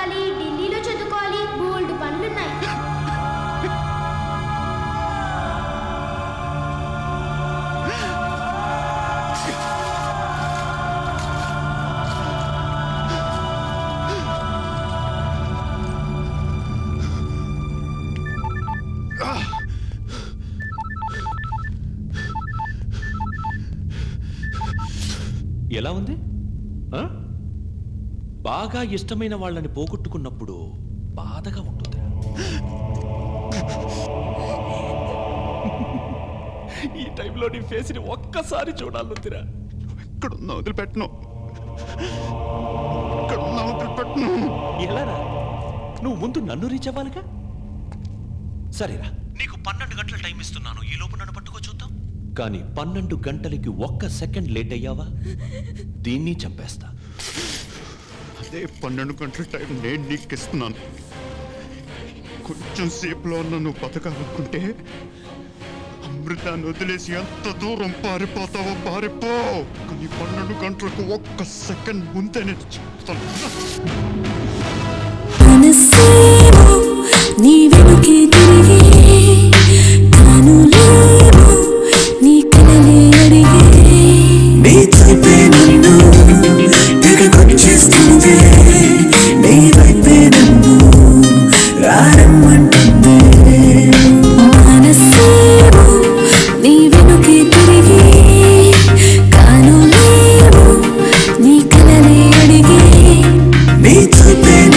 చదవాలి, ఢిల్లీలో చదువుకోవాలి, బోల్డ్ పనులున్నాయి. ఎలా ఉంది? బాగా ఇష్టమైన వాళ్ళని పోగొట్టుకున్నప్పుడు బాధగా ఉంటుంది. ఈ టైంలో నీ ఫేస్ని ఒక్కసారి చూడాలందిరా. ఎక్కడున్నా వదిలిపెట్టను, వదిలిపెట్టను. ఎలారా? నువ్వు ముందు నన్ను రీచ్ అవ్వాలిగా. సరేరా, నీకు 12 గంటల టైం ఇస్తున్నాను. ఈ లోపు నన్ను పట్టుకో చూద్దాం. కానీ 12 గంటలకి 1 సెకండ్ లేట్ అయ్యావా దీన్ని చంపేస్తా. అదే 12 గంటల టైం నేను నీకు ఇస్తున్నాను. కొంచెం సేపులో నన్ను బతకాలనుకుంటే అమృతాన్ని వదిలేసి ఎంత దూరం పారిపోతావో పారిపో. కానీ 12 గంటలకు 1 సెకండ్ ముందే నేను చెప్తాను.